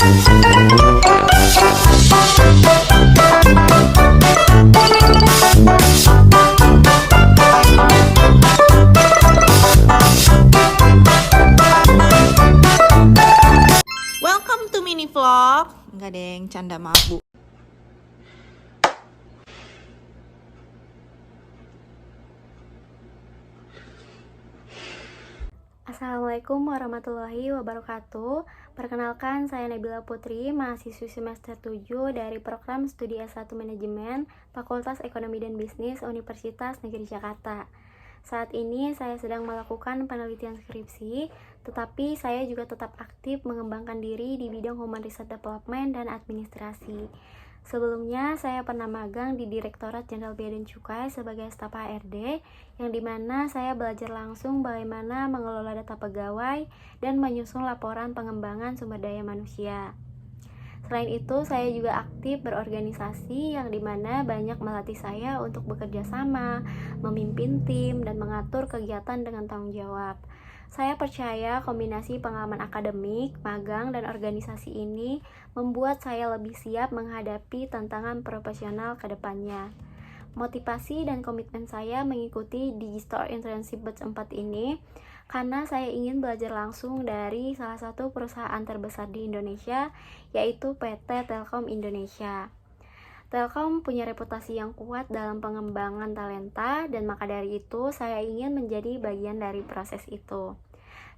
Welcome to mini vlog. Enggak deng, canda mabuk. Assalamualaikum warahmatullahi wabarakatuh. Perkenalkan, saya Nabila Putri, mahasiswi semester 7 dari program studi S1 Manajemen Fakultas Ekonomi dan Bisnis Universitas Negeri Jakarta. Saat ini saya sedang melakukan penelitian skripsi, tetapi saya juga tetap aktif mengembangkan diri di bidang Human Resource Development dan Administrasi. Sebelumnya, saya pernah magang di Direktorat Jenderal Bea dan Cukai sebagai staf HRD, yang dimana saya belajar langsung bagaimana mengelola data pegawai dan menyusun laporan pengembangan sumber daya manusia. Selain itu, saya juga aktif berorganisasi yang dimana banyak melatih saya untuk bekerja sama, memimpin tim, dan mengatur kegiatan dengan tanggung jawab. Saya percaya kombinasi pengalaman akademik, magang, dan organisasi ini membuat saya lebih siap menghadapi tantangan profesional ke depannya. Motivasi dan komitmen saya mengikuti Digistore Internship Batch 4 ini karena saya ingin belajar langsung dari salah satu perusahaan terbesar di Indonesia, yaitu PT Telkom Indonesia. Telkom punya reputasi yang kuat dalam pengembangan talenta, dan maka dari itu saya ingin menjadi bagian dari proses itu.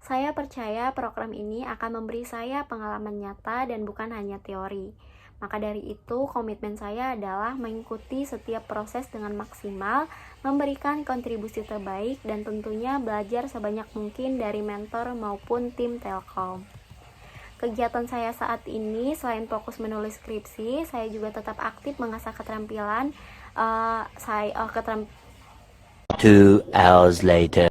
Saya percaya program ini akan memberi saya pengalaman nyata dan bukan hanya teori. Maka dari itu, komitmen saya adalah mengikuti setiap proses dengan maksimal, memberikan kontribusi terbaik, dan tentunya belajar sebanyak mungkin dari mentor maupun tim Telkom. Kegiatan saya saat ini, selain fokus menulis skripsi, saya juga tetap aktif mengasah keterampilan 2 hours later.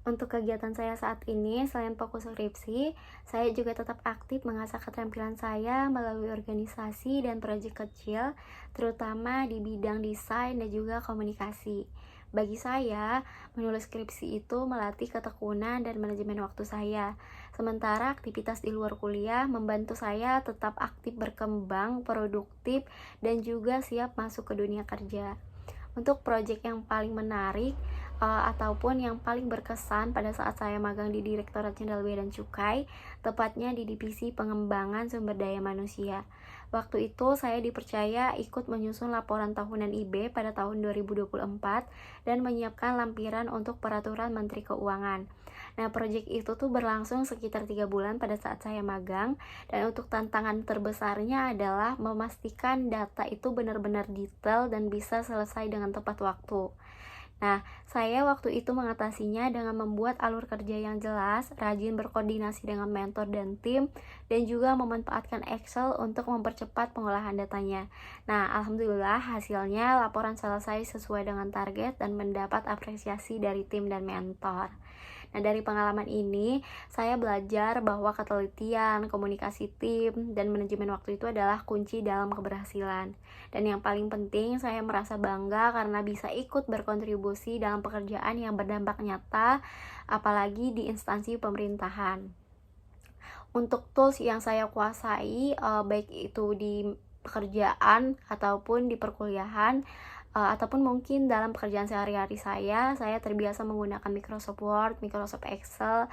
Untuk kegiatan saya saat ini, selain fokus skripsi, saya juga tetap aktif mengasah keterampilan saya melalui organisasi dan proyek kecil, terutama di bidang desain dan juga komunikasi. Bagi saya, menulis skripsi itu melatih ketekunan dan manajemen waktu saya. Sementara aktivitas di luar kuliah membantu saya tetap aktif berkembang, produktif, dan juga siap masuk ke dunia kerja. Untuk proyek yang paling menarik ataupun yang paling berkesan pada saat saya magang di Direktorat Jenderal Bea dan Cukai, tepatnya di Divisi Pengembangan Sumber Daya Manusia. Waktu itu saya dipercaya ikut menyusun laporan tahunan IB pada tahun 2024 dan menyiapkan lampiran untuk peraturan Menteri Keuangan. Nah, proyek itu tuh berlangsung sekitar 3 bulan pada saat saya magang, dan untuk tantangan terbesarnya adalah memastikan data itu benar-benar detail dan bisa selesai dengan tepat waktu. Nah, saya waktu itu mengatasinya dengan membuat alur kerja yang jelas, rajin berkoordinasi dengan mentor dan tim, dan juga memanfaatkan Excel untuk mempercepat pengolahan datanya. Nah, alhamdulillah hasilnya laporan selesai sesuai dengan target dan mendapat apresiasi dari tim dan mentor. Nah, dari pengalaman ini, saya belajar bahwa ketelitian, komunikasi tim, dan manajemen waktu itu adalah kunci dalam keberhasilan. Dan yang paling penting, saya merasa bangga karena bisa ikut berkontribusi dalam pekerjaan yang berdampak nyata, apalagi di instansi pemerintahan. Untuk tools yang saya kuasai, baik itu di pekerjaan ataupun di perkuliahan, ataupun mungkin dalam pekerjaan sehari-hari saya terbiasa menggunakan Microsoft Word, Microsoft Excel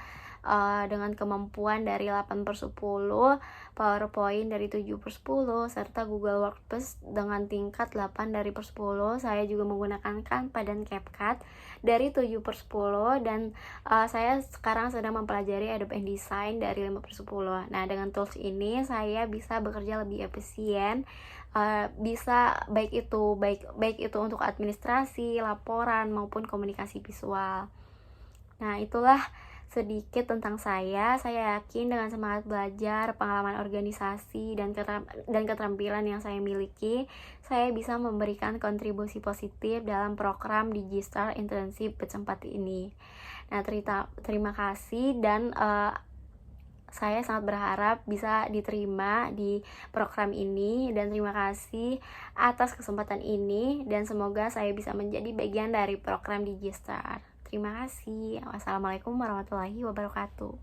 dengan kemampuan dari 8/10, PowerPoint dari 7/10, serta Google Workspace dengan tingkat 8/10. Saya juga menggunakan Canva dan CapCut dari 7/10, dan saya sekarang sedang mempelajari Adobe InDesign dari 5/10. Nah, dengan tools ini saya bisa bekerja lebih efisien, bisa baik itu untuk administrasi, laporan, maupun komunikasi visual. Nah, itulah sedikit tentang saya. Saya yakin dengan semangat belajar, pengalaman organisasi, dan keterampilan yang saya miliki, saya bisa memberikan kontribusi positif dalam program Digistore Internship Batch 4 ini. Nah, terima kasih, dan saya sangat berharap bisa diterima di program ini, dan terima kasih atas kesempatan ini, dan semoga saya bisa menjadi bagian dari program Digistore. Terima kasih. Wassalamualaikum warahmatullahi wabarakatuh.